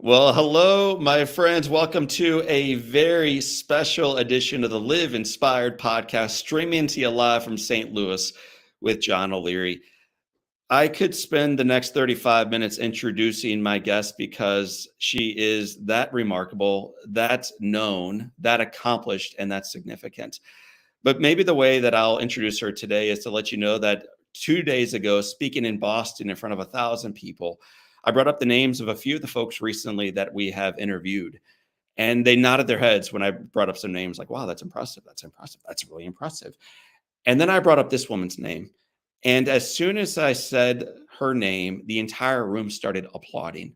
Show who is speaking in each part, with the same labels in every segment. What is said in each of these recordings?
Speaker 1: Well, hello, my friends. Welcome to a very special edition of the Live Inspired podcast, streaming to you live from St. Louis with John O'Leary. I could spend the next 35 minutes introducing my guest because she is that remarkable, that known, that accomplished, and that significant. But maybe the way that I'll introduce her today is to let you know that 2 days ago, speaking in Boston in front of 1,000 people, I brought up the names of a few of the folks recently that we have interviewed. And they nodded their heads when I brought up some names like, wow, that's impressive. That's impressive. That's really impressive. And then I brought up this woman's name. And as soon as I said her name, the entire room started applauding.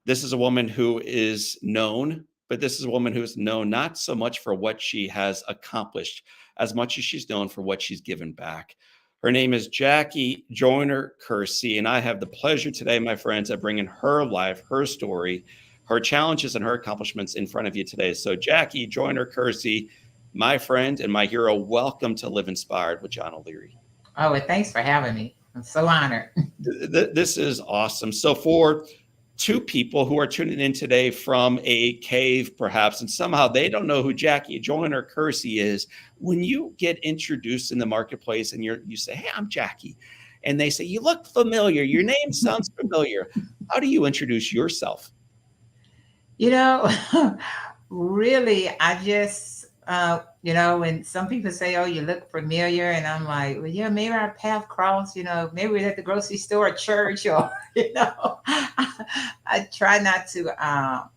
Speaker 1: This is a woman who is known, but this is a woman who is known not so much for what she has accomplished as much as she's known for what she's given back. Her name is Jackie JoynerKersee, and I have the pleasure today, my friends, of bringing her life, her story, her challenges, and her accomplishments in front of you today. So, Jackie JoynerKersee, my friend and my hero, welcome to Live Inspired with John O'Leary.
Speaker 2: Oh, and thanks for having me. I'm so honored.
Speaker 1: This is awesome. So, for two people who are tuning in today from a cave, perhaps, and somehow they don't know who Jackie JoynerKersee is. When you get introduced in the marketplace and you say, "Hey, I'm Jackie," and they say, "You look familiar. Your name sounds familiar." How do you introduce yourself?
Speaker 2: You know, really, I just, when some people say, oh, you look familiar, and I'm like, well, yeah, maybe our path crossed, maybe we're at the grocery store or church, or, I try not to, I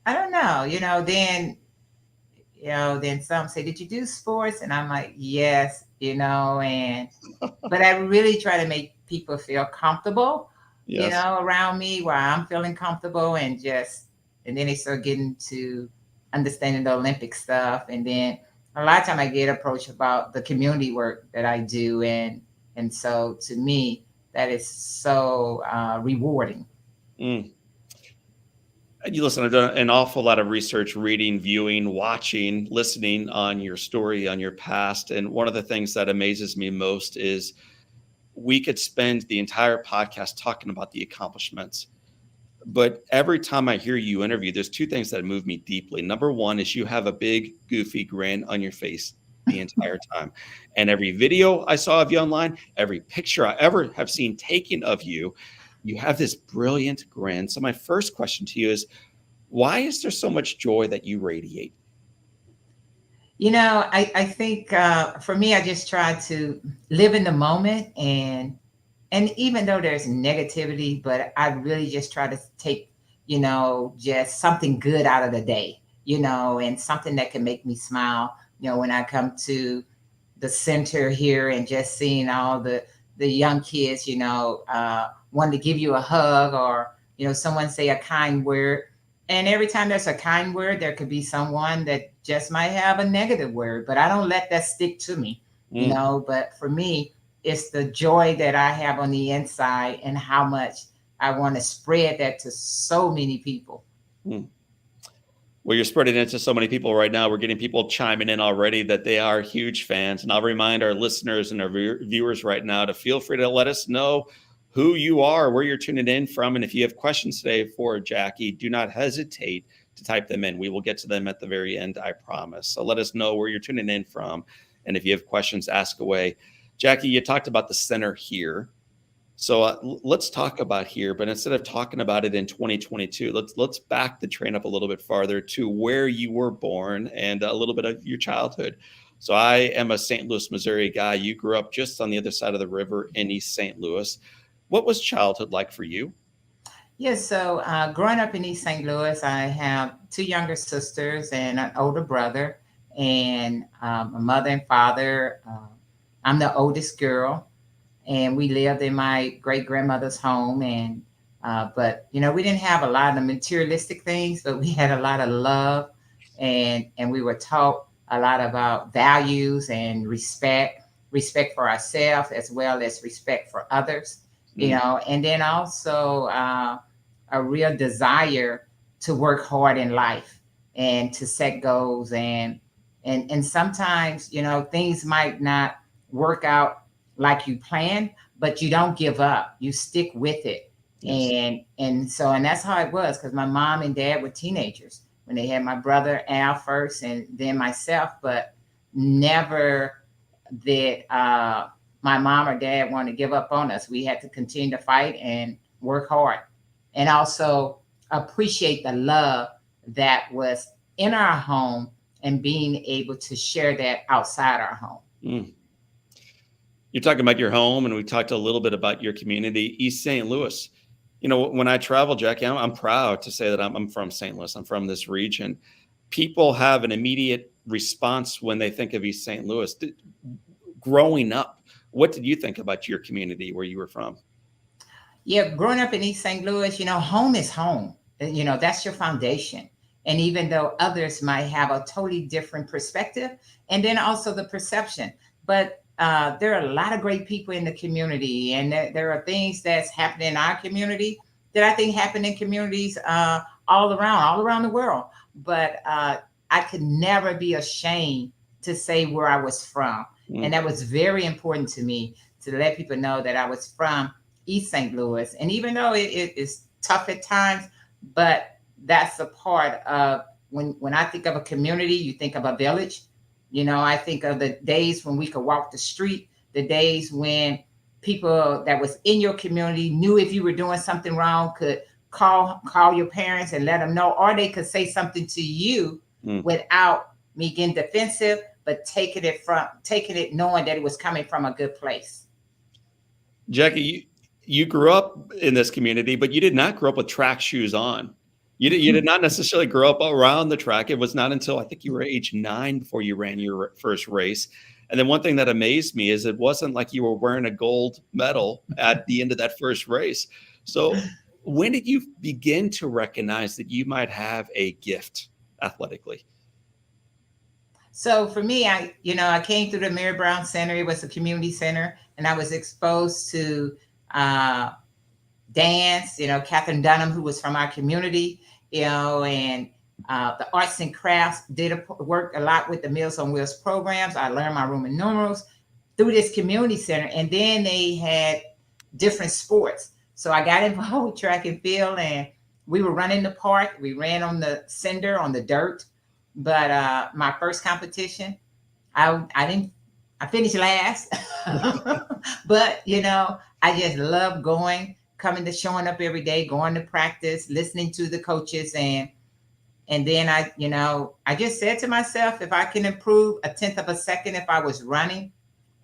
Speaker 2: don't know, then some say, did you do sports? And I'm like, yes, but I really try to make people feel comfortable,
Speaker 1: Yes.
Speaker 2: around me while I'm feeling comfortable, and then they start getting to understanding the Olympic stuff. And then a lot of time I get approached about the community work that I do. And so to me, that is so rewarding.
Speaker 1: Mm. You listen, I've done an awful lot of research, reading, viewing, watching, listening on your story, on your past. And one of the things that amazes me most is we could spend the entire podcast talking about the accomplishments. But every time I hear you interview, there's two things that move me deeply. Number one is you have a big, goofy grin on your face the entire time. And every video I saw of you online, every picture I ever have seen taken of you, you have this brilliant grin. So my first question to you is, why is there so much joy that you radiate?
Speaker 2: I think for me, I just try to live in the moment, and even though there's negativity, but I really just try to take, just something good out of the day, and something that can make me smile. When I come to the center here and just seeing all the young kids, wanting to give you a hug, or someone say a kind word. And every time there's a kind word, there could be someone that just might have a negative word, but I don't let that stick to me,
Speaker 1: Mm.
Speaker 2: But for me, it's the joy that I have on the inside and how much I want to spread that to so many people.
Speaker 1: Mm. Well, you're spreading it to so many people right now. We're getting people chiming in already that they are huge fans. And I'll remind our listeners and our viewers right now to feel free to let us know who you are, where you're tuning in from. And if you have questions today for Jackie, do not hesitate to type them in. We will get to them at the very end, I promise. So let us know where you're tuning in from. And if you have questions, ask away. Jackie, you talked about the center here. So let's talk about here, but instead of talking about it in 2022, let's back the train up a little bit farther to where you were born and a little bit of your childhood. So I am a St. Louis, Missouri guy. You grew up just on the other side of the river in East St. Louis. What was childhood like for you?
Speaker 2: Yes, so growing up in East St. Louis, I have two younger sisters and an older brother, and a mother and father. I'm the oldest girl, and we lived in my great grandmother's home. And but we didn't have a lot of materialistic things, but we had a lot of love, and we were taught a lot about values and respect for ourselves as well as respect for others.
Speaker 1: Mm.
Speaker 2: And then also a real desire to work hard in life and to set goals, and sometimes things might not work out like you planned, but you don't give up. You stick with it.
Speaker 1: Yes.
Speaker 2: And that's how it was, because my mom and dad were teenagers when they had my brother Al first and then myself, but never did my mom or dad want to give up on us. We had to continue to fight and work hard, and also appreciate the love that was in our home and being able to share that outside our home.
Speaker 1: Mm. You're talking about your home, and we talked a little bit about your community, East St. Louis. When I travel, Jackie, I'm proud to say that I'm from St. Louis. I'm from this region. People have an immediate response when they think of East St. Louis. Growing up, what did you think about your community where you were from?
Speaker 2: Yeah, growing up in East St. Louis, home is home. That's your foundation. And even though others might have a totally different perspective, and then also the perception, but there are a lot of great people in the community, and there are things that's happening in our community that I think happen in communities all around the world. But I could never be ashamed to say where I was from, and
Speaker 1: Mm.
Speaker 2: that was very important to me to let people know that I was from East St. Louis. And even though it is tough at times, but that's a part of when I think of a community, you think of a village. I think of the days when we could walk the street, the days when people that was in your community knew if you were doing something wrong, could call your parents and let them know, or they could say something to you
Speaker 1: Mm.
Speaker 2: without me getting defensive, but taking it knowing that it was coming from a good place.
Speaker 1: Jackie, you grew up in this community, but you did not grow up with track shoes on. You did not necessarily grow up around the track. It was not until I think you were age 9 before you ran your first race. And then one thing that amazed me is it wasn't like you were wearing a gold medal at the end of that first race. So when did you begin to recognize that you might have a gift athletically?
Speaker 2: So for me, I came through the Mary Brown Center. It was a community center, and I was exposed to uh, dance. Catherine Dunham, who was from our community, and the arts and crafts. Work a lot with the Meals on Wheels programs. I learned my Roman numerals through this community center, and then they had different sports. So I got involved with track and field, and we were running the park. We ran on the cinder, on the dirt. But my first competition, I didn't. I finished last, but I just love going, coming to showing up every day, going to practice, listening to the coaches, and then I just said to myself, if I can improve a tenth of a second if I was running,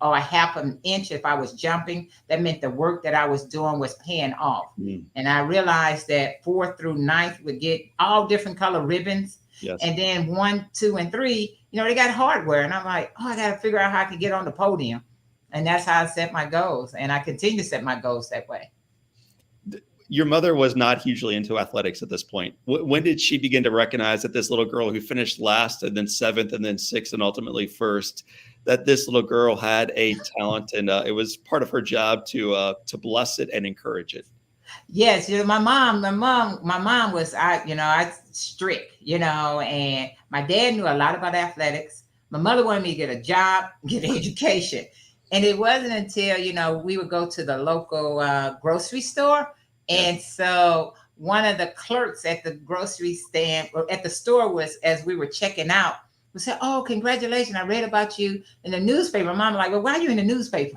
Speaker 2: or a half an inch if I was jumping, that meant the work that I was doing was paying off.
Speaker 1: Mm.
Speaker 2: And I realized that 4th through 9th would get all different color ribbons.
Speaker 1: Yes.
Speaker 2: And then 1, 2, and 3, they got hardware. And I'm like, oh, I got to figure out how I can get on the podium. And that's how I set my goals. And I continue to set my goals that way.
Speaker 1: Your mother was not hugely into athletics at this point. When did she begin to recognize that this little girl who finished last and then 7th and then 6th and ultimately 1st, that this little girl had a talent, and it was part of her job to bless it and encourage it?
Speaker 2: Yes, my mom was I strict, and my dad knew a lot about athletics. My mother wanted me to get a job, get an education. And it wasn't until, we would go to the local grocery store. And so one of the clerks at the grocery stand or at the store was, as we were checking out, we said, oh, congratulations. I read about you in the newspaper. Mom was like, well, why are you in the newspaper?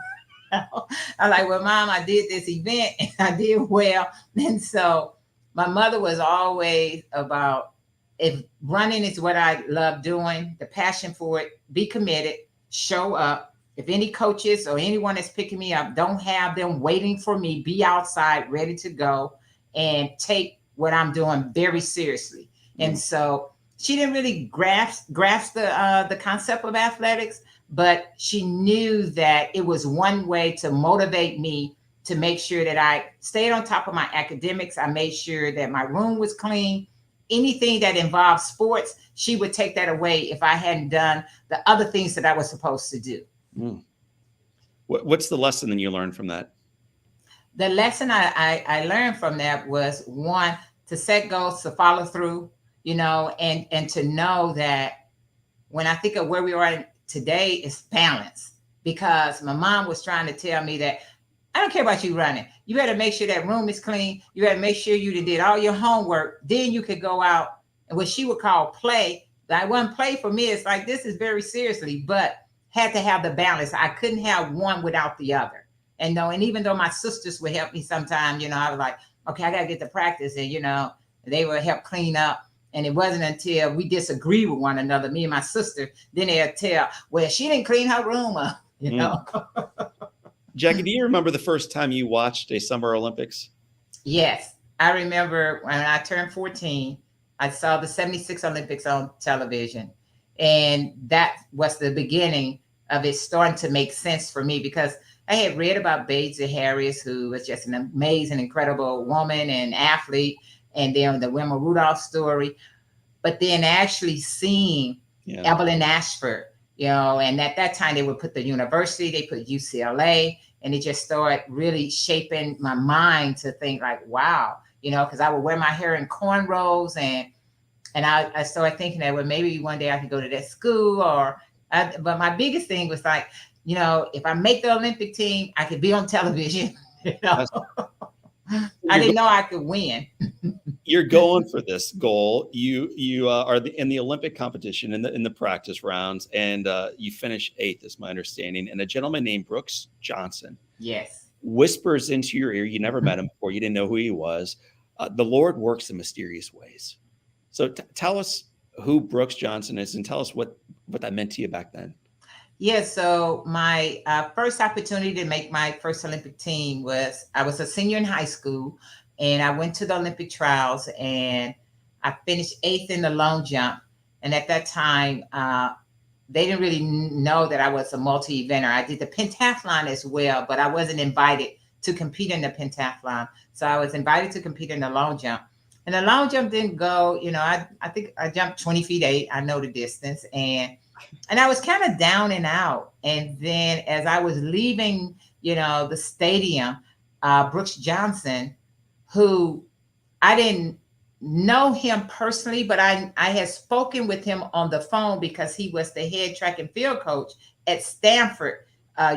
Speaker 2: I'm like, well, Mom, I did this event and I did well. And so my mother was always about, if running is what I love doing, the passion for it, be committed, show up. If any coaches or anyone that's picking me up, don't have them waiting for me, be outside ready to go and take what I'm doing very seriously. And so she didn't really grasp the concept of athletics, but she knew that it was one way to motivate me to make sure that I stayed on top of my academics. I made sure that my room was clean. Anything that involved sports, she would take that away if I hadn't done the other things that I was supposed to do.
Speaker 1: Mm. What's the lesson that you learned from that?
Speaker 2: The lesson I learned from that was, one, to set goals, to follow through, and to know that when I think of where we are today, is balance. Because my mom was trying to tell me that I don't care about you running. You better make sure that room is clean. You better make sure you did all your homework. Then you could go out and what she would call play. That wasn't play for me. It's like this is very seriously, but had to have the balance. I couldn't have one without the other. And no, and even though my sisters would help me sometimes, I was like, okay, I gotta get to practice, and they would help clean up. And it wasn't until we disagree with one another, me and my sister, then they'll tell, well, she didn't clean her room up,
Speaker 1: Jackie, do you remember the first time you watched a Summer Olympics?
Speaker 2: Yes. I remember when I turned 14, I saw the 76 Olympics on television. And that was the beginning of it starting to make sense for me because I had read about Bates Harris, who was just an amazing, incredible woman and athlete. And then the Wilma Rudolph story. But then actually seeing Evelyn Ashford, and at that time they would put the university, they put UCLA, and it just started really shaping my mind to think like, wow, because I would wear my hair in cornrows and I started thinking that, well, maybe one day I could go to that school but my biggest thing was like, if I make the Olympic team, I could be on television. I didn't know I could win.
Speaker 1: You're going for this goal. You are in the Olympic competition in the practice rounds, and you finish 8th, is my understanding. And a gentleman named Brooks Johnson, whispers into your ear. You never met him before. You didn't know who he was. The Lord works in mysterious ways. So tell us who Brooks Johnson is, and tell us what that meant to you back then.
Speaker 2: Yeah, so my first opportunity to make my first Olympic team was I was a senior in high school, and I went to the Olympic trials, and I finished 8th in the long jump. And at that time, they didn't really know that I was a multi-eventer. I did the pentathlon as well, but I wasn't invited to compete in the pentathlon. So I was invited to compete in the long jump. And the long jump didn't go, I think I jumped 20 feet 8. I know the distance. And I was kind of down and out. And then as I was leaving, the stadium, Brooks Johnson, who I didn't know him personally, but I had spoken with him on the phone because he was the head track and field coach at Stanford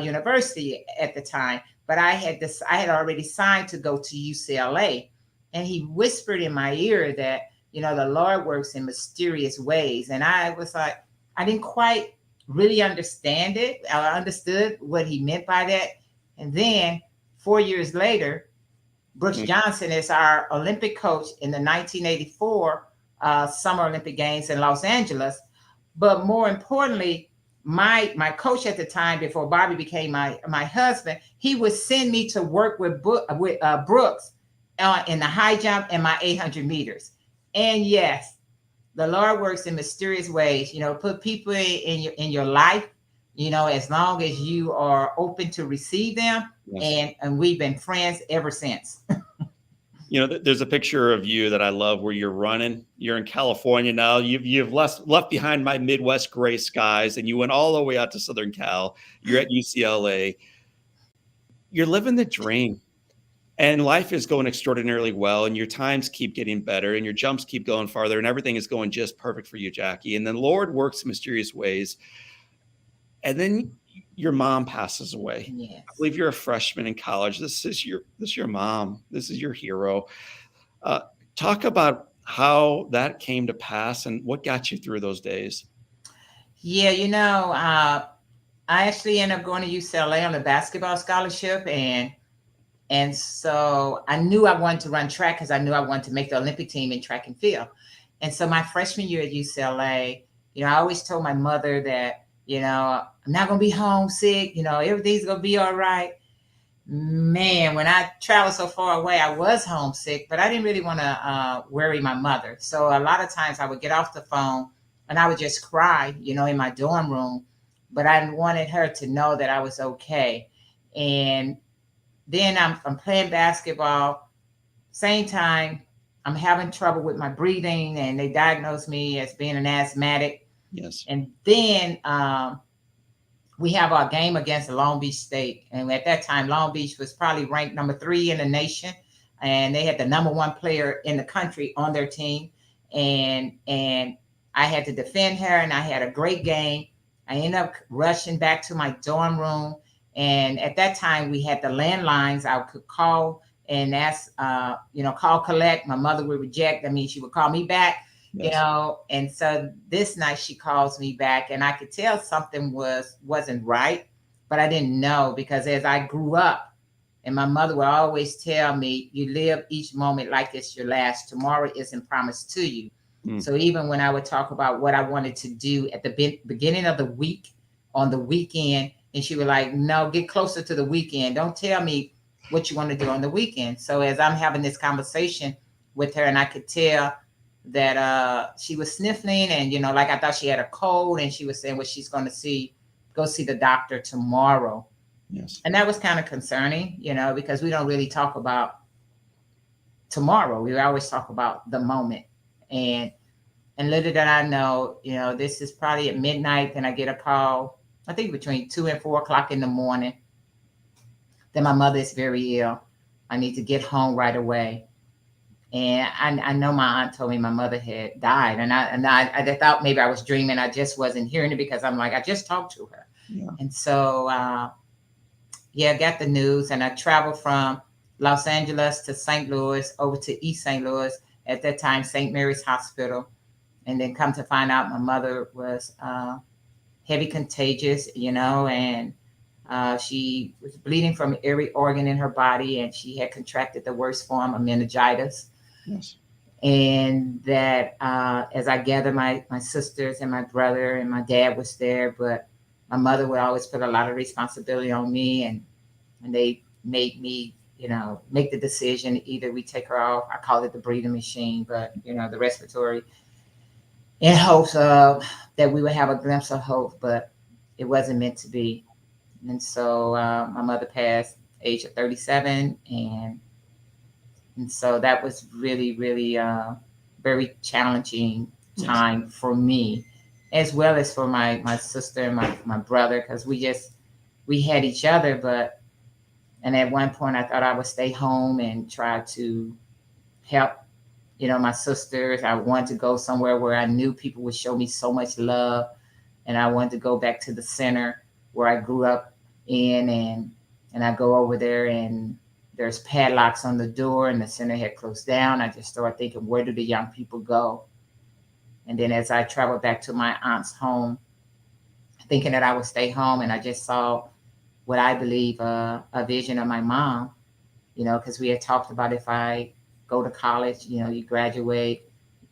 Speaker 2: University at the time. But I had already signed to go to UCLA. And he whispered in my ear that, the Lord works in mysterious ways. And I was like, I didn't quite really understand it. I understood what he meant by that. And then 4 years later, Brooks Johnson is our Olympic coach in the 1984 Summer Olympic Games in Los Angeles. But more importantly, my coach at the time, before Bobby became my husband, he would send me to work with Brooks in the high jump and my 800 meters. And yes, the Lord works in mysterious ways. Put people in your life, as long as you are open to receive them. Yes. And we've been friends ever since.
Speaker 1: There's a picture of you that I love where you're running. You're in California now. You've left behind my Midwest gray skies, and you went all the way out to Southern Cal. You're at UCLA. You're living the dream. And life is going extraordinarily well, and your times keep getting better, and your jumps keep going farther, and everything is going just perfect for you, Jackie. And then the Lord works in mysterious ways. And then your mom passes away.
Speaker 2: Yes.
Speaker 1: I believe you're a freshman in college. This is your mom. This is your hero. Talk about how that came to pass and what got you through those days.
Speaker 2: Yeah, I actually ended up going to UCLA on a basketball scholarship, and so I knew I wanted to run track because I knew I wanted to make the Olympic team in track and field. And so my freshman year at UCLA, I always told my mother that, I'm not going to be homesick. Everything's going to be all right. Man, when I traveled so far away, I was homesick, but I didn't really want to worry my mother. So a lot of times I would get off the phone and I would just cry, in my dorm room. But I wanted her to know that I was okay. And then I'm playing basketball. Same time, I'm having trouble with my breathing, and they diagnosed me as being an asthmatic.
Speaker 1: Yes.
Speaker 2: And then we have our game against Long Beach State. And at that time, Long Beach was probably ranked number 3 in the nation. And they had the number 1 player in the country on their team. And I had to defend her, and I had a great game. I ended up rushing back to my dorm room. And at that time, we had the landlines. I could call and ask, call collect. My mother would reject. I mean, she would call me back,
Speaker 1: Yes.
Speaker 2: And so this night she calls me back, and I could tell something wasn't right, but I didn't know, because as I grew up, and my mother would always tell me, you live each moment like it's your last. Tomorrow isn't promised to you.
Speaker 1: Mm.
Speaker 2: So even when I would talk about what I wanted to do at the beginning of the week, on the weekend, and she was like, no, get closer to the weekend. Don't tell me what you want to do on the weekend. So as I'm having this conversation with her, and I could tell that she was sniffling, and like I thought she had a cold, and she was saying, well, she's going to go see the doctor tomorrow.
Speaker 1: Yes.
Speaker 2: And that was kind of concerning, because we don't really talk about tomorrow. We always talk about the moment. And little did I know, this is probably at midnight. Then I get a call, I think between 2 and 4 o'clock in the morning, that my mother is very ill. I need to get home right away. And I know my aunt told me my mother had died. And I thought maybe I was dreaming. I just wasn't hearing it, because I'm like, I just talked to her.
Speaker 1: Yeah.
Speaker 2: And so, I got the news, and I traveled from Los Angeles to St. Louis, over to East St. Louis, at that time, St. Mary's Hospital. And then come to find out my mother was heavy contagious, and she was bleeding from every organ in her body, and she had contracted the worst form of meningitis.
Speaker 1: Yes.
Speaker 2: And that as I gathered my sisters and my brother, and my dad was there, but my mother would always put a lot of responsibility on me, and they made me, make the decision. Either we take her off, I call it the breathing machine, but the respiratory, in hopes of that we would have a glimpse of hope, but it wasn't meant to be. And so my mother passed age of 37, and so that was really, really very challenging time for me, as well as for my sister and my brother, because we had each other, and at one point I thought I would stay home and try to help my sisters. I wanted to go somewhere where I knew people would show me so much love. And I wanted to go back to the center where I grew up in, and I go over there, and there's padlocks on the door, and the center had closed down. I just started thinking, where do the young people go? And then as I traveled back to my aunt's home, thinking that I would stay home, and I just saw what I believe a vision of my mom, because we had talked about, if I go to college, you graduate,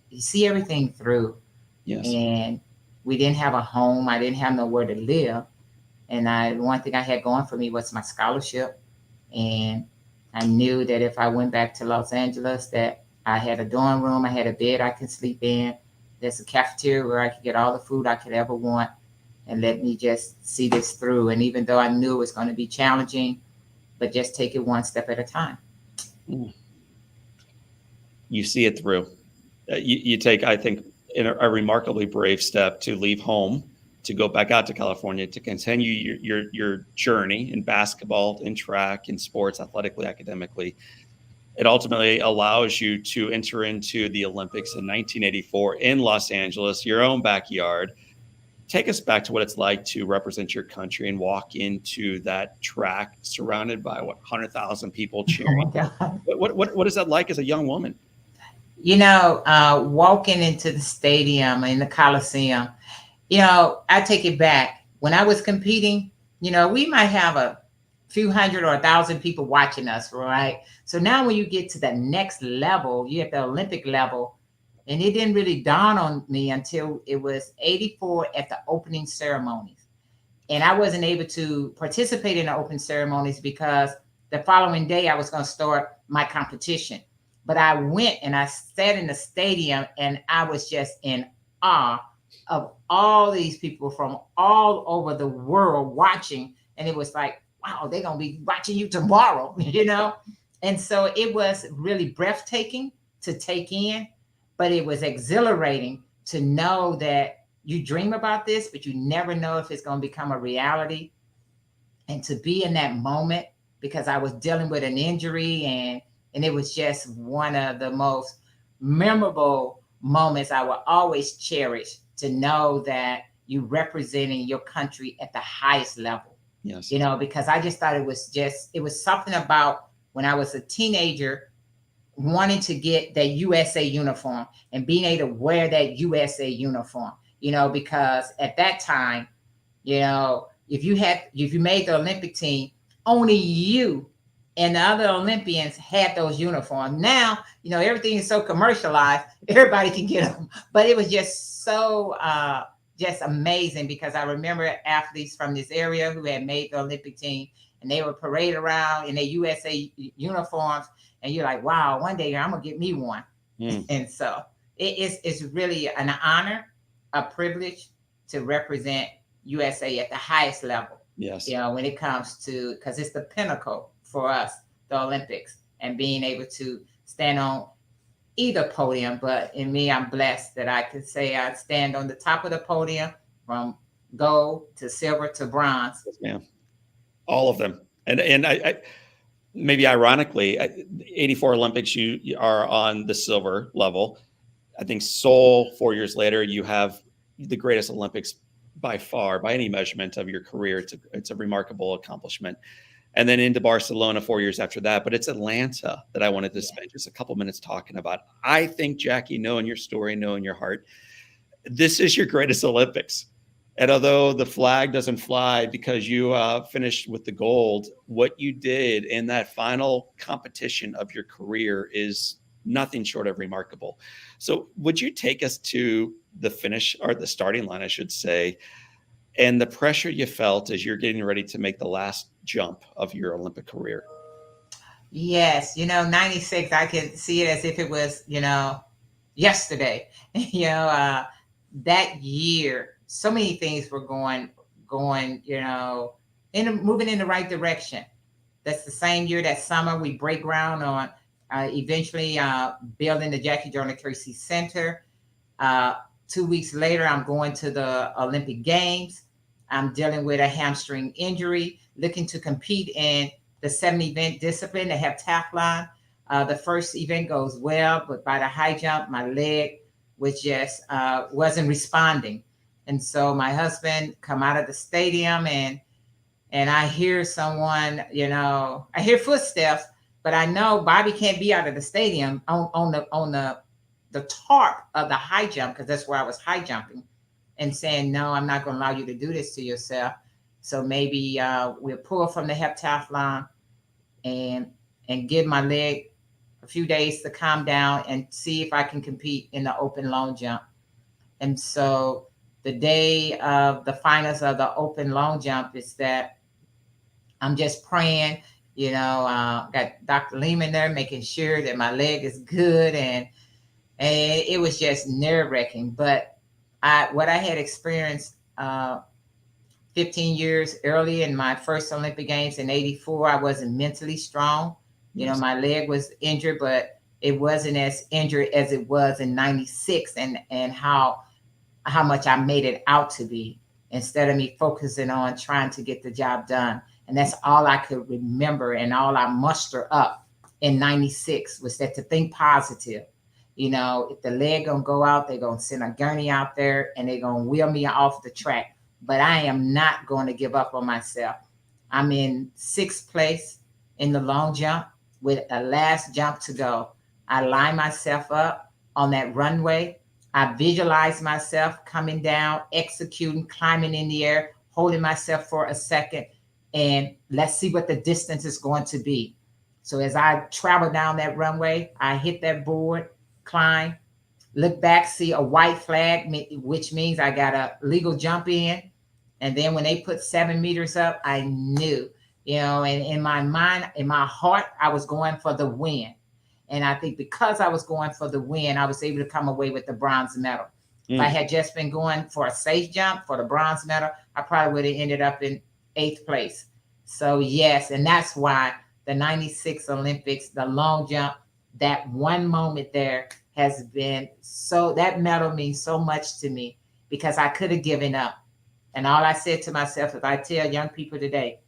Speaker 2: you see everything through.
Speaker 1: Yes.
Speaker 2: And we didn't have a home. I didn't have nowhere to live. And one thing I had going for me was my scholarship. And I knew that if I went back to Los Angeles, that I had a dorm room, I had a bed I could sleep in. There's a cafeteria where I could get all the food I could ever want, and let me just see this through. And even though I knew it was going to be challenging, but just take it one step at a time.
Speaker 1: You see it through. You take, I think, a remarkably brave step to leave home, to go back out to California, to continue your journey in basketball, in track, in sports, athletically, academically. It ultimately allows you to enter into the Olympics in 1984 in Los Angeles, your own backyard. Take us back to what it's like to represent your country and walk into that track surrounded by 100,000 people cheering.
Speaker 2: Oh my God.
Speaker 1: What is that like as a young woman?
Speaker 2: Walking into the stadium, in the Coliseum, I take it back. When I was competing, we might have a few hundred or 1,000 people watching us, right? So now when you get to the next level, you're at the Olympic level, and it didn't really dawn on me until it was 84 at the opening ceremonies. And I wasn't able to participate in the open ceremonies because the following day I was going to start my competition. But I went and I sat in the stadium, and I was just in awe of all these people from all over the world watching. And it was like, wow, they're going to be watching you tomorrow, And so it was really breathtaking to take in, but it was exhilarating to know that you dream about this, but you never know if it's going to become a reality. And to be in that moment, because I was dealing with an injury, and it was just one of the most memorable moments I will always cherish, to know that you representing your country at the highest level.
Speaker 1: Yes.
Speaker 2: Because I just thought it was something about when I was a teenager wanting to get that USA uniform and being able to wear that USA uniform, because at that time, if you made the Olympic team, only you and the other Olympians had those uniforms. Now, everything is so commercialized, everybody can get them. But it was just so just amazing because I remember athletes from this area who had made the Olympic team and they would parade around in their USA uniforms. And you're like, wow, one day I'm gonna get me one. And so it's really an honor, a privilege to represent USA at the highest level.
Speaker 1: Yes.
Speaker 2: When it comes to, because it's the pinnacle for us, the Olympics, and being able to stand on either podium. But in me, I'm blessed that I could say I stand on the top of the podium from gold to silver to bronze.
Speaker 1: Yeah, all of them. And I maybe ironically, 84 Olympics, you are on the silver level. I think Seoul, 4 years later, you have the greatest Olympics by far, by any measurement of your career. It's a remarkable accomplishment. And then into Barcelona 4 years after that. But it's Atlanta that I wanted to spend just a couple minutes talking about. I think, Jackie, knowing your story, knowing your heart, this is your greatest Olympics. And although the flag doesn't fly because you finished with the gold, what you did in that final competition of your career is nothing short of remarkable. So would you take us to the finish, or the starting line, I should say, and the pressure you felt as you're getting ready to make the last jump of your Olympic career?
Speaker 2: Yes, 96, I can see it as if it was, yesterday. That year, so many things were going, moving in the right direction. That's the same year, that summer, we break ground on eventually building the Jackie JoynerKersee Center. 2 weeks later, I'm going to the Olympic Games. I'm dealing with a hamstring injury, looking to compete in the 7-event discipline, the heptathlon. The first event goes well, but by the high jump, my leg was just wasn't responding. And so my husband come out of the stadium and I hear someone, I hear footsteps, but I know Bobby can't be out of the stadium on the tarp of the high jump, because that's where I was high jumping, and saying, no, I'm not going to allow you to do this to yourself. So maybe we'll pull from the heptathlon and give my leg a few days to calm down and see if I can compete in the open long jump. And so the day of the finals of the open long jump is that I'm just praying, got Dr. Lehman there making sure that my leg is good. And it was just nerve wracking. But what I had experienced 15 years early in my first Olympic Games in 84, I wasn't mentally strong.
Speaker 1: Yes.
Speaker 2: My leg was injured, but it wasn't as injured as it was in 96, and how much I made it out to be, instead of me focusing on trying to get the job done. And that's all I could remember, and all I muster up in 96 was that to think positive. If the leg gonna go out, they're gonna send a gurney out there and they're gonna wheel me off the track. But I am not going to give up on myself. I'm in 6th place in the long jump with a last jump to go. I line myself up on that runway. I visualize myself coming down, executing, climbing in the air, holding myself for a second, and let's see what the distance is going to be. So as I travel down that runway, I hit that board, climb, look back, see a white flag, which means I got a legal jump in. And then when they put 7 meters up, I knew, and in my mind, in my heart, I was going for the win. And I think because I was going for the win, I was able to come away with the bronze medal. If I had just been going for a safe jump for the bronze medal, I probably would have ended up in 8th place. So yes, and that's why the 96 Olympics, the long jump, that one moment there has been that medal means so much to me, because I could have given up. And all I said to myself is, I tell young people today,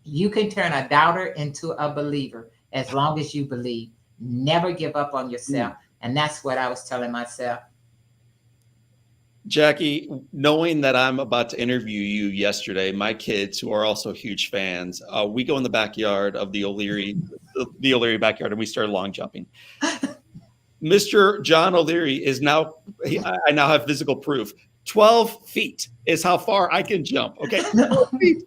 Speaker 2: you can turn a doubter into a believer as long as you believe. Never give up on yourself. And that's what I was telling myself.
Speaker 1: Jackie, knowing that I'm about to interview you yesterday, my kids, who are also huge fans, we go in the backyard of the O'Leary backyard, and we started long jumping. Mr. John O'Leary is now, I now have physical proof. 12 feet is how far I can jump. Okay. 12 feet.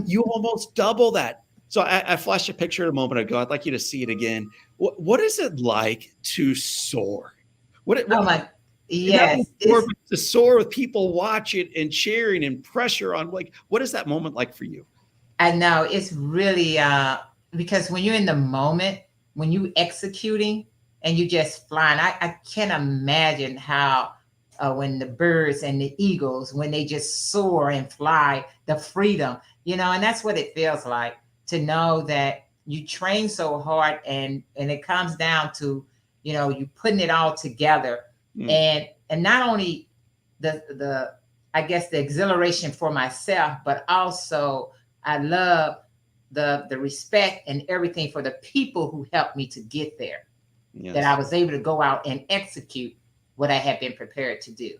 Speaker 1: You almost double that. So I flashed a picture a moment ago. I'd like you to see it again. What is it like to soar?
Speaker 2: Oh
Speaker 1: What
Speaker 2: my,
Speaker 1: not only
Speaker 2: yes,
Speaker 1: soar,
Speaker 2: it's.
Speaker 1: but to soar with people watching and cheering and pressure on, like, what is that moment like for you?
Speaker 2: I know it's really because when you're in the moment, when you executing and you just flying, I can't imagine how when the birds and the eagles when they just soar and fly, the freedom, and that's what it feels like to know that you train so hard and it comes down to you putting it all together
Speaker 1: Mm,
Speaker 2: and not only the I guess the exhilaration for myself, but also I love the respect and everything for the people who helped me to get there. That I
Speaker 1: yes.
Speaker 2: was able to go out and execute what I had been prepared to do.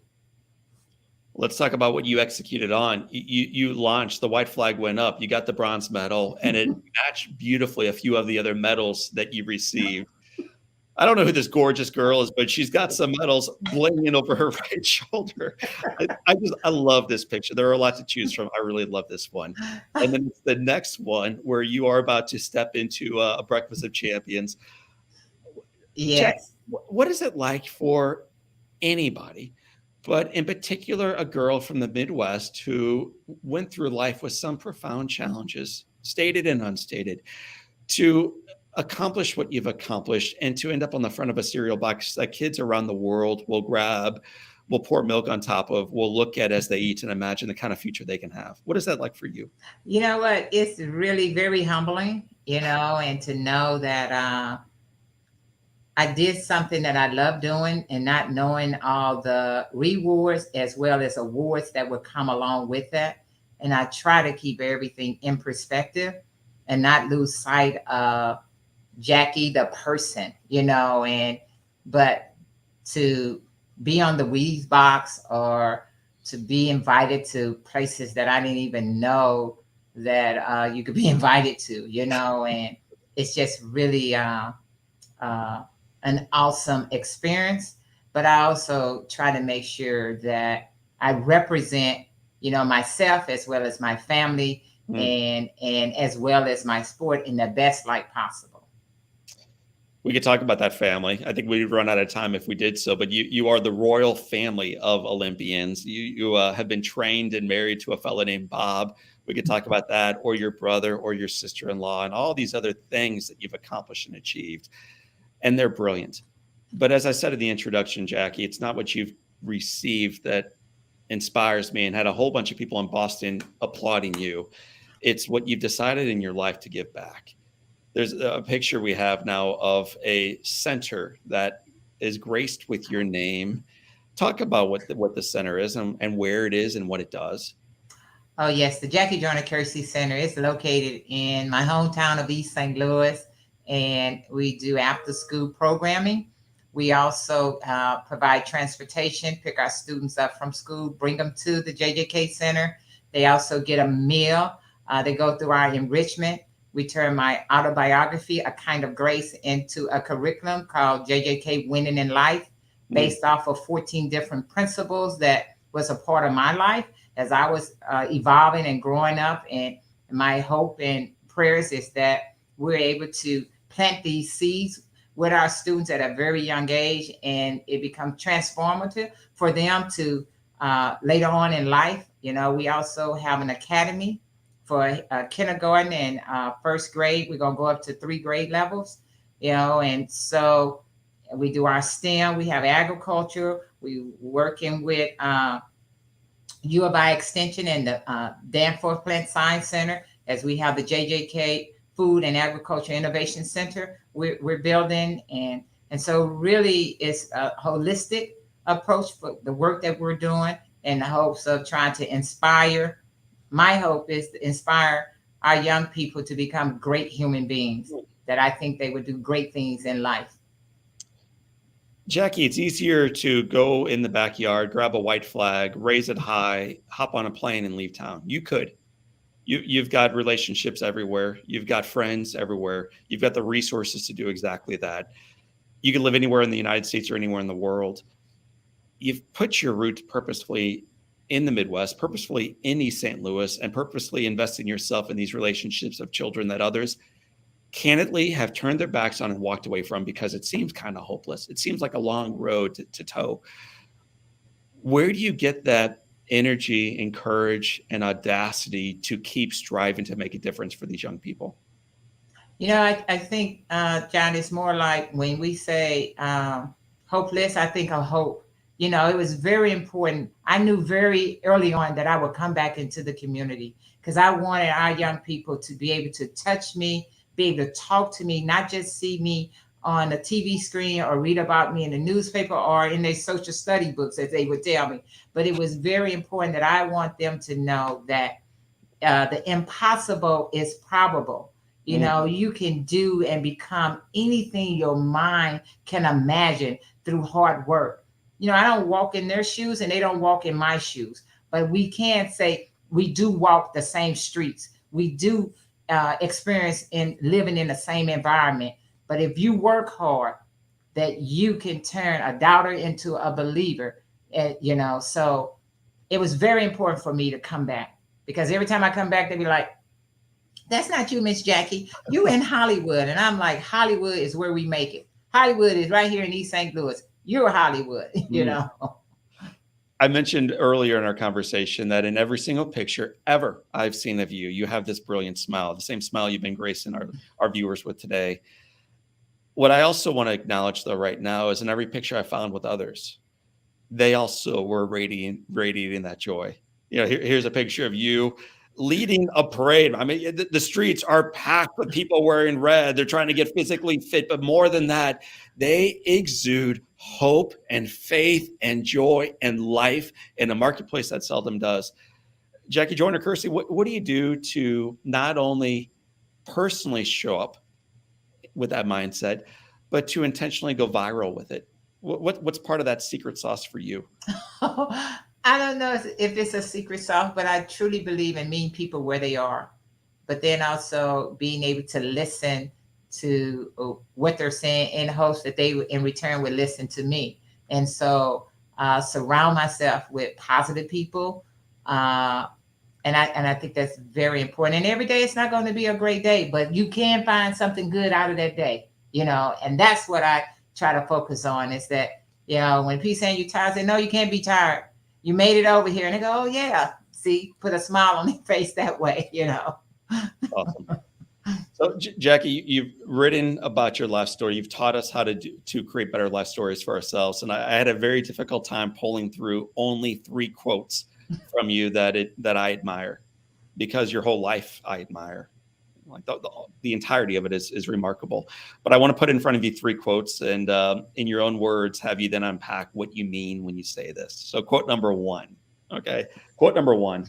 Speaker 1: Let's talk about what you executed on. You launched, the white flag went up, you got the bronze medal, and it matched beautifully a few of the other medals that you received. I don't know who this gorgeous girl is, but she's got some medals blinging over her right shoulder. I love this picture. There are a lot to choose from. I really love this one. And then it's the next one where you are about to step into a breakfast of champions. Jack,
Speaker 2: Yes.
Speaker 1: what is it like for anybody, but in particular, a girl from the Midwest who went through life with some profound challenges, stated and unstated, to accomplish what you've accomplished and to end up on the front of a cereal box that kids around the world will grab, will pour milk on top of, will look at as they eat and imagine the kind of future they can have? What is that like for you?
Speaker 2: You know what? It's really very humbling, and to know that I did something that I love doing and not knowing all the rewards as well as awards that would come along with that. And I try to keep everything in perspective and not lose sight of Jackie, the person, but to be on the Weeds box or to be invited to places that I didn't even know that you could be invited to, and it's just really uh, an awesome experience. But I also try to make sure that I represent, myself as well as my family
Speaker 1: Hmm.
Speaker 2: and as well as my sport in the best light possible.
Speaker 1: We could talk about that family. I think we'd run out of time if we did so. But you are the royal family of Olympians. You have been trained and married to a fellow named Bob. We could talk about that, or your brother, or your sister-in-law, and all these other things that you've accomplished and achieved. And they're brilliant. But as I said in the introduction, Jackie, it's not what you've received that inspires me, and had a whole bunch of people in Boston applauding you. It's what you've decided in your life to give back. There's a picture we have now of a center that is graced with your name. Talk about what the center is and where it is and what it does.
Speaker 2: Oh, yes. The Jackie Joyner-Kersee Center is located in my hometown of East St. Louis, and we do after school programming. We also provide transportation, pick our students up from school, bring them to the JJK Center. They also get a meal. They go through our enrichment. We turn my autobiography, A Kind of Grace, into a curriculum called JJK Winning in Life,
Speaker 1: Mm,
Speaker 2: based off of 14 different principles that was a part of my life as I was evolving and growing up. And my hope and prayers is that we're able to plant these seeds with our students at a very young age, and it becomes transformative for them to later on in life. We also have an academy for kindergarten and first grade. We're going to go up to 3 grade levels, and so we do our STEM. We have agriculture. We working with U of I Extension and the Danforth Plant Science Center, as we have the JJK Food and Agriculture Innovation Center we're building. And so really it's a holistic approach for the work that we're doing in the hopes of trying to inspire. My hope is to inspire our young people to become great human beings, that I think they would do great things in life.
Speaker 1: Jackie, it's easier to go in the backyard, grab a white flag, raise it high, hop on a plane, and leave town. You could. You've got relationships everywhere. You've got friends everywhere. You've got the resources to do exactly that. You can live anywhere in the United States or anywhere in the world. You've put your roots purposefully in the Midwest, purposefully in East St. Louis, and purposefully investing yourself in these relationships of children that others candidly have turned their backs on and walked away from because it seems kind of hopeless. It seems like a long road to toe. Where do you get that energy and courage and audacity to keep striving to make a difference for these young people?
Speaker 2: I think, John, it's more like when we say hopeless, I think of hope. It was very important. I knew very early on that I would come back into the community because I wanted our young people to be able to touch me, be able to talk to me, not just see me on a TV screen or read about me in the newspaper or in their social study books, as they would tell me. But it was very important that I want them to know that the impossible is probable. You can do and become anything your mind can imagine through hard work. I don't walk in their shoes and they don't walk in my shoes, but we can say we do walk the same streets. We do experience in living in the same environment. But if you work hard, that you can turn a doubter into a believer. So it was very important for me to come back because every time I come back, they be like, "That's not you, Miss Jackie. You in Hollywood." And I'm like, Hollywood is where we make it. Hollywood is right here in East St. Louis. You're Hollywood,
Speaker 1: I mentioned earlier in our conversation that in every single picture ever I've seen of you, you have this brilliant smile, the same smile you've been gracing our viewers with today. What I also want to acknowledge, though, right now is in every picture I found with others, they also were radiating that joy. Here's a picture of you leading a parade. I mean, the streets are packed with people wearing red. They're trying to get physically fit, but more than that, they exude hope and faith and joy and life in a marketplace that seldom does. Jackie Joyner-Kersee, what do you do to not only personally show up with that mindset, but to intentionally go viral with it? What's part of that secret sauce for you?
Speaker 2: I don't know if it's a secret sauce, but I truly believe in meeting people where they are, but then also being able to listen to what they're saying in hopes that they in return would listen to me. And so surround myself with positive people. And I think that's very important. And every day it's not going to be a great day, but you can find something good out of that day, and that's what I try to focus on is that, when people saying you're tired, I say, no, you can't be tired. You made it over here. And they go, oh yeah. See, put a smile on their face that way,
Speaker 1: Awesome. So Jackie, you've written about your life story. You've taught us how to create better life stories for ourselves. And I had a very difficult time pulling through only 3 quotes from you that I admire, because your whole life I admire. Like the entirety of it is remarkable. But I want to put in front of you 3 quotes, and in your own words, have you then unpack what you mean when you say this. So quote number 1. Okay. Quote number 1.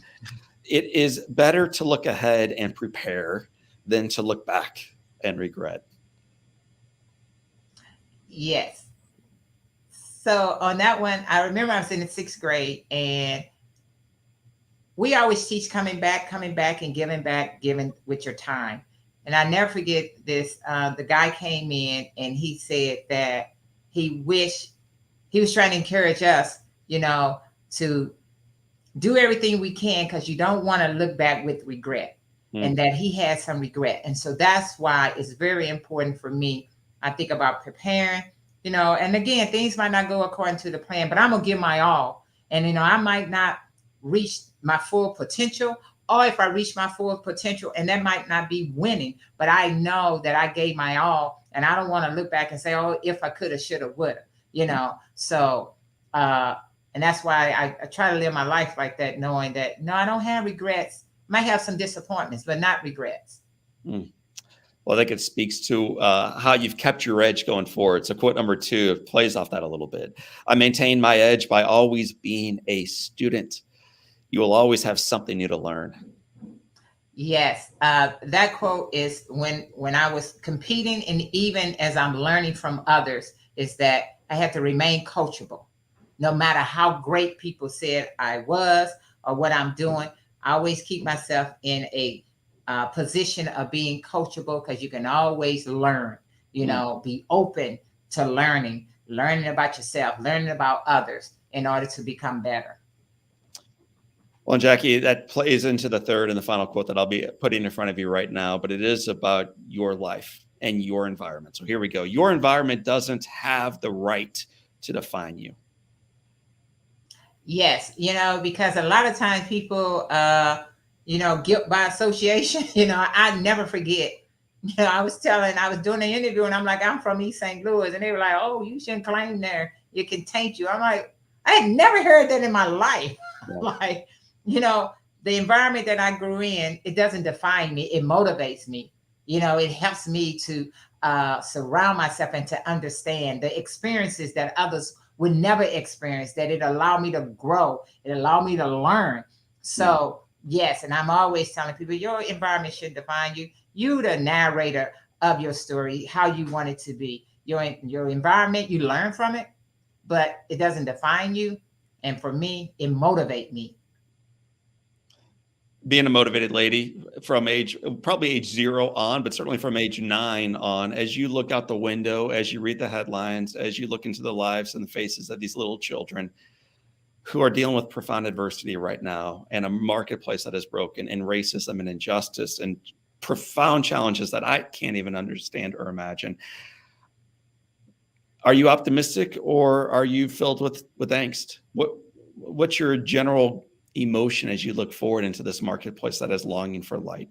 Speaker 1: It is better to look ahead and prepare than to look back and regret.
Speaker 2: Yes. So on that one, I remember I was in the 6th grade, and we always teach coming back, and giving with your time. And I never forget this. The guy came in and he said that he wished he was trying to encourage us, to do everything we can because you don't want to look back with regret. And that he had some regret. And so that's why it's very important for me. I think about preparing, and again, things might not go according to the plan, but I'm going to give my all. And, I might not reach my full potential, or if I reach my full potential, and that might not be winning, but I know that I gave my all, and I don't want to look back and say, oh, if I could have, should have, would have, So, and that's why I try to live my life like that, knowing that, no, I don't have regrets. Might have some disappointments, but not regrets.
Speaker 1: Well, I think it speaks to how you've kept your edge going forward. So quote number 2 plays off that a little bit. I maintain my edge by always being a student. You will always have something new to learn.
Speaker 2: Yes, that quote is when I was competing, and even as I'm learning from others, is that I had to remain coachable. No matter how great people said I was or what I'm doing, I always keep myself in a position of being coachable because you can always learn, be open to learning about yourself, learning about others in order to become better.
Speaker 1: Well, Jackie, that plays into the third and the final quote that I'll be putting in front of you right now, but it is about your life and your environment. So here we go. Your environment doesn't have the right to define you.
Speaker 2: Yes, because a lot of times people, guilt by association, I never forget. I was doing an interview and I'm like, I'm from East St. Louis. And they were like, oh, you shouldn't claim there. It can taint you. I'm like, I had never heard that in my life. Yeah. Like, the environment that I grew in, it doesn't define me. It motivates me. It helps me to surround myself and to understand the experiences that others would never experience, that it allowed me to grow. It allowed me to learn. So yes, and I'm always telling people, your environment should define you. You the narrator of your story, how you want it to be. Your environment, you learn from it, but it doesn't define you. And for me, it motivates me.
Speaker 1: Being a motivated lady from probably age 0 on, but certainly from age 9 on, as you look out the window, as you read the headlines, as you look into the lives and the faces of these little children who are dealing with profound adversity right now, and a marketplace that is broken, and racism and injustice and profound challenges that I can't even understand or imagine. Are you optimistic or are you filled with angst? What's your general emotion as you look forward into this marketplace that is longing for light?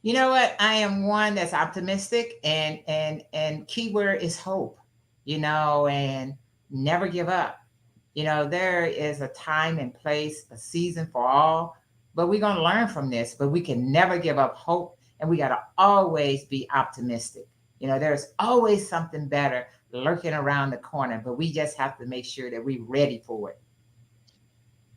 Speaker 2: You know what? I am one that's optimistic, and keyword is hope, and never give up. There is a time and place, a season for all, but we're going to learn from this, but we can never give up hope, and we got to always be optimistic. There's always something better lurking around the corner, but we just have to make sure that we're ready for it.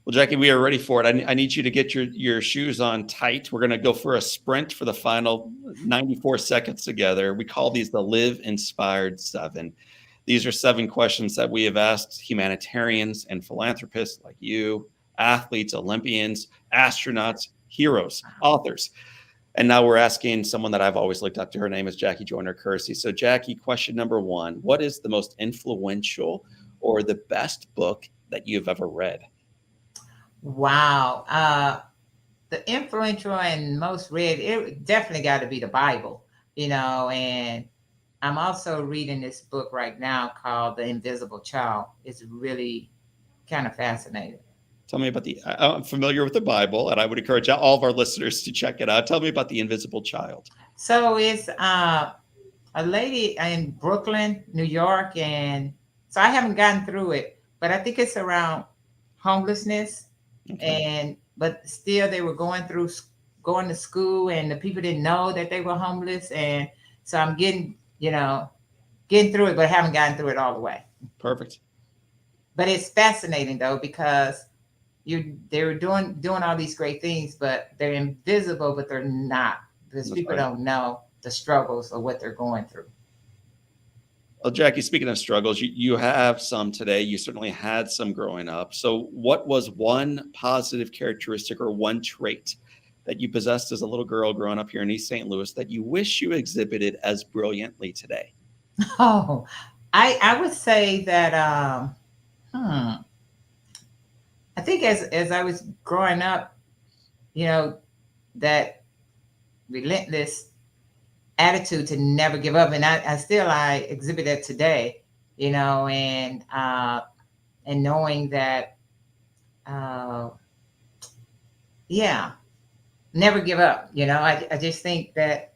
Speaker 1: Well, Jackie, we are ready for it. I need you to get your shoes on tight. We're going to go for a sprint for the final 94 seconds together. We call these the Live Inspired 7. These are 7 questions that we have asked humanitarians and philanthropists like you, athletes, Olympians, astronauts, heroes, authors. And now we're asking someone that I've always looked up to. Her name is Jackie Joyner-Kersee. So Jackie, question number 1, what is the most influential or the best book that you've ever read?
Speaker 2: Wow. The influential and most read, it definitely got to be the Bible, and I'm also reading this book right now called The Invisible Child. It's really kind of fascinating.
Speaker 1: Tell me about I'm familiar with the Bible, and I would encourage all of our listeners to check it out. Tell me about The Invisible Child.
Speaker 2: So it's a lady in Brooklyn, New York, and so I haven't gotten through it, but I think it's around homelessness. Okay. But still they were going to school, and the people didn't know that they were homeless. And so I'm getting through it, but I haven't gotten through it all the way.
Speaker 1: Perfect.
Speaker 2: But it's fascinating though, because they were doing all these great things, but they're invisible, but they're not, because people don't know the struggles of what they're going through.
Speaker 1: Well, Jackie, speaking of struggles, you have some today. You certainly had some growing up. So what was one positive characteristic or one trait that you possessed as a little girl growing up here in East St. Louis that you wish you exhibited as brilliantly today?
Speaker 2: Oh, I would say that, I think as I was growing up, that relentless attitude to never give up, and I exhibit that today, and knowing that, never give up. I just think that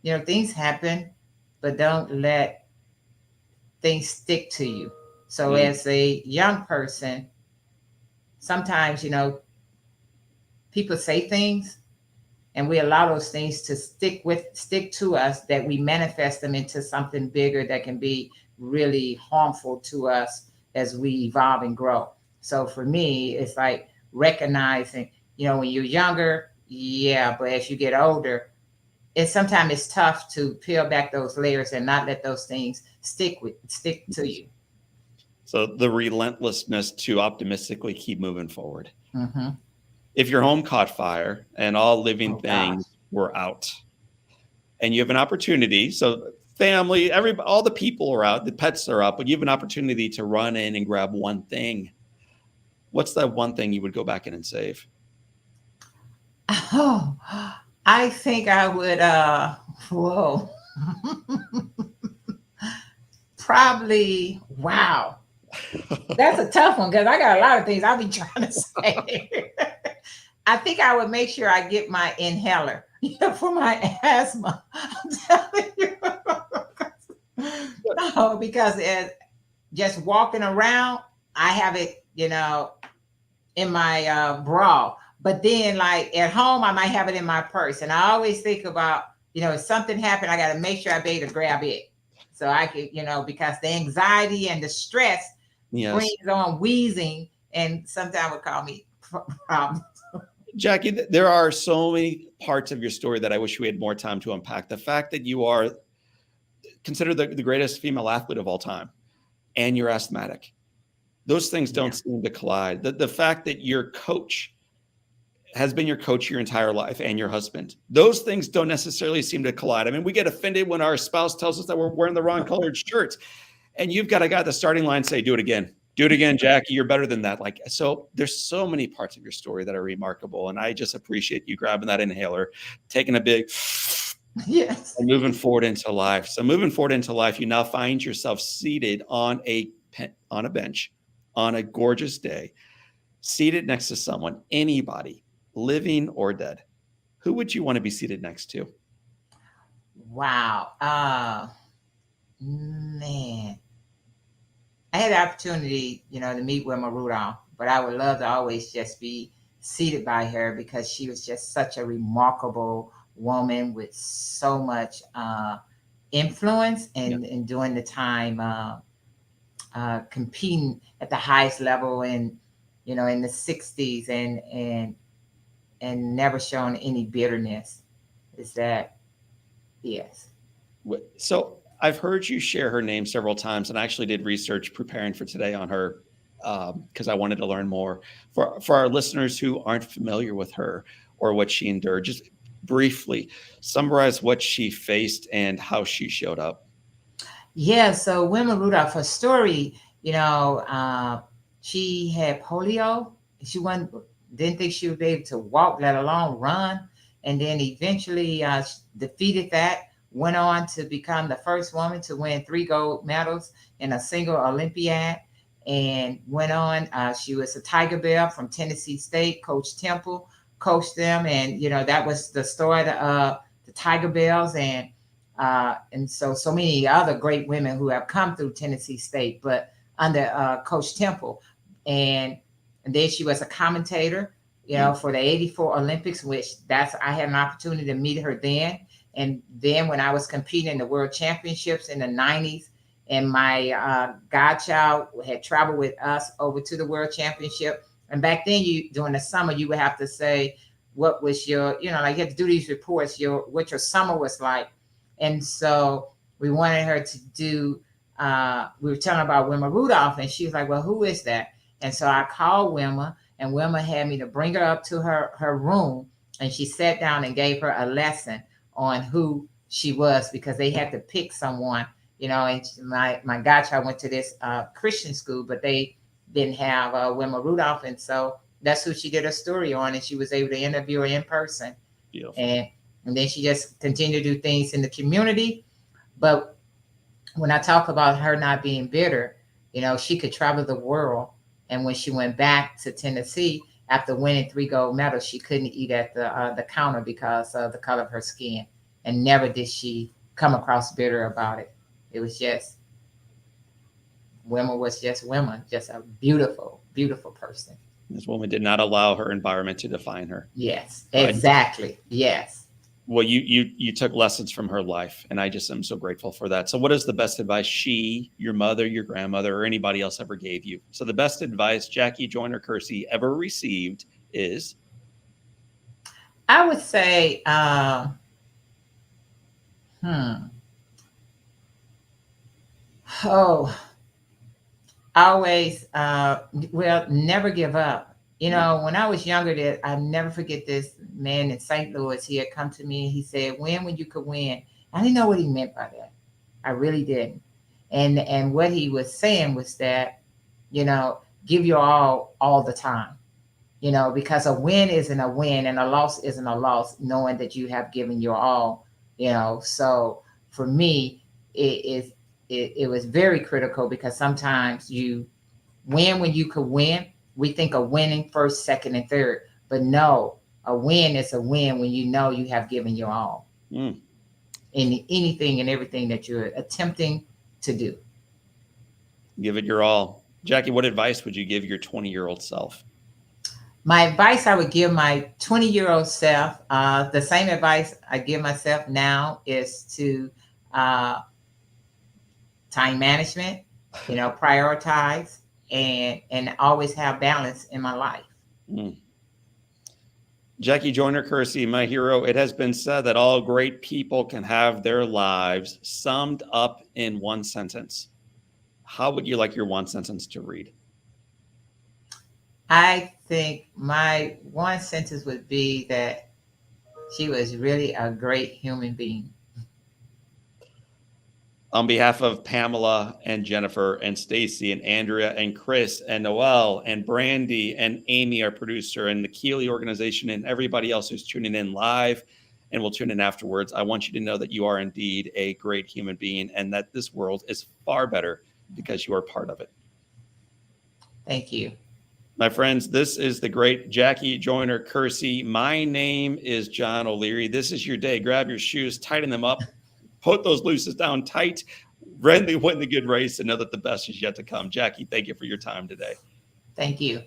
Speaker 2: things happen, but don't let things stick to you. So as a young person, sometimes people say things, and we allow those things to stick to us, that we manifest them into something bigger that can be really harmful to us as we evolve and grow. So for me, it's like recognizing, when you're younger, but as you get older, sometimes it's tough to peel back those layers and not let those things stick to you.
Speaker 1: So the relentlessness to optimistically keep moving forward.
Speaker 2: Mm-hmm.
Speaker 1: If your home caught fire and all living
Speaker 2: Oh gosh.
Speaker 1: things were out, and you have an opportunity, so family, everybody, all the people are out, the pets are out, but you have an opportunity to run in and grab one thing. What's that one thing you would go back in and save?
Speaker 2: Oh, I think I would whoa. Probably wow. That's a tough one because I got a lot of things I'll be trying to say. I think I would make sure I get my inhaler for my asthma. I'm telling you. Oh, because just walking around, I have it, in my bra. But then, like at home, I might have it in my purse. And I always think about, if something happened, I got to make sure I be able to grab it. So I could, because the anxiety and the stress brings
Speaker 1: Yes.
Speaker 2: on wheezing and sometimes would call me problems.
Speaker 1: Jackie, there are so many parts of your story that I wish we had more time to unpack. The fact that you are considered the greatest female athlete of all time and you're asthmatic, those things
Speaker 2: Yeah.
Speaker 1: don't seem to collide. The fact that your coach has been your coach your entire life and your husband, those things don't necessarily seem to collide. I mean, we get offended when our spouse tells us that we're wearing the wrong colored shirts, and you've got a guy at the starting line say, do it again. Do it again, Jackie. You're better than that. Like, so there's so many parts of your story that are remarkable. And I just appreciate you grabbing that inhaler, taking a big
Speaker 2: Yes.
Speaker 1: and moving forward into life. So moving forward into life, you now find yourself seated on a bench on a gorgeous day, seated next to someone, anybody, living or dead. Who would you want to be seated next to?
Speaker 2: Wow. Man. I had the opportunity, to meet Wilma Rudolph, but I would love to always just be seated by her because she was just such a remarkable woman with so much influence
Speaker 1: Yeah.
Speaker 2: and during the time competing at the highest level in the 60s and never shown any bitterness. Is that yes.
Speaker 1: So I've heard you share her name several times, and I actually did research preparing for today on her because I wanted to learn more. For our listeners who aren't familiar with her or what she endured, just briefly summarize what she faced and how she showed up.
Speaker 2: Yeah, so Wilma Rudolph, her story, she had polio. She didn't think she would be able to walk, let alone run. And then eventually defeated that, went on to become the first woman to win 3 gold medals in a single Olympiad. And went on, she was a Tiger Bell from Tennessee State. Coach Temple coached them. And, that was the story of the Tiger Bells. And so many other great women who have come through Tennessee State, but under Coach Temple, and then she was a commentator, for the '84 Olympics, which I had an opportunity to meet her then, and then when I was competing in the World Championships in the '90s, and my godchild had traveled with us over to the World Championship, and back then during the summer you would have to say what was your, like you had to do these reports, what your summer was like. And so we wanted her to do, we were telling about Wilma Rudolph, and she was like, well, who is that? And so I called Wilma, and Wilma had me to bring her up to her room, and she sat down and gave her a lesson on who she was because they had to pick someone, and my godchild went to this Christian school, but they didn't have Wilma Rudolph. And so that's who she did a story on, and she was able to interview her in person.
Speaker 1: Beautiful.
Speaker 2: And then she just continued to do things in the community. But when I talk about her not being bitter, she could travel the world. And when she went back to Tennessee after winning 3 gold medals, she couldn't eat at the counter because of the color of her skin. And never did she come across bitter about it. It was just, Wilma was just Wilma, just a beautiful, beautiful person.
Speaker 1: This woman did not allow her environment to define her.
Speaker 2: Yes, exactly. Yes.
Speaker 1: Well, you took lessons from her life, and I just am so grateful for that. So what is the best advice she, your mother, your grandmother, or anybody else ever gave you? So the best advice Jackie Joyner-Kersee ever received is?
Speaker 2: I would say, oh, Always, well, never give up. When I was younger, that I never forget this man in St. Louis. He had come to me and he said, "Win when you could win." I didn't know what he meant by that. I really didn't. And what he was saying was that, you know, give your all the time. Because a win isn't a win and a loss isn't a loss, knowing that you have given your all. So for me, it was very critical because sometimes you win when you could win. We think of winning first, second, and third, but no, a win is a win when you know you have given your all in anything and everything that you're attempting to do.
Speaker 1: Give it your all. Jackie, what advice would you give your 20-year-old self?
Speaker 2: My advice I would give my 20-year-old self, the same advice I give myself now, is to uh, time management, prioritize and always have balance in my life.
Speaker 1: Mm. Jackie Joyner-Kersee, my hero, it has been said that all great people can have their lives summed up in one sentence. How would you like your one sentence to read?
Speaker 2: I think my one sentence would be that she was really a great human being.
Speaker 1: On behalf of Pamela and Jennifer and Stacy and Andrea and Chris and Noelle and Brandy and Amy, our producer, and the Keeley organization and everybody else who's tuning in live and will tune in afterwards, I want you to know that you are indeed a great human being and that this world is far better because you are part of it.
Speaker 2: Thank you.
Speaker 1: My friends, this is the great Jackie Joyner-Kersee. My name is John O'Leary. This is your day. Grab your shoes, tighten them up, put those looses down tight, win the good race, and know that the best is yet to come. Jackie, thank you for your time today.
Speaker 2: Thank you.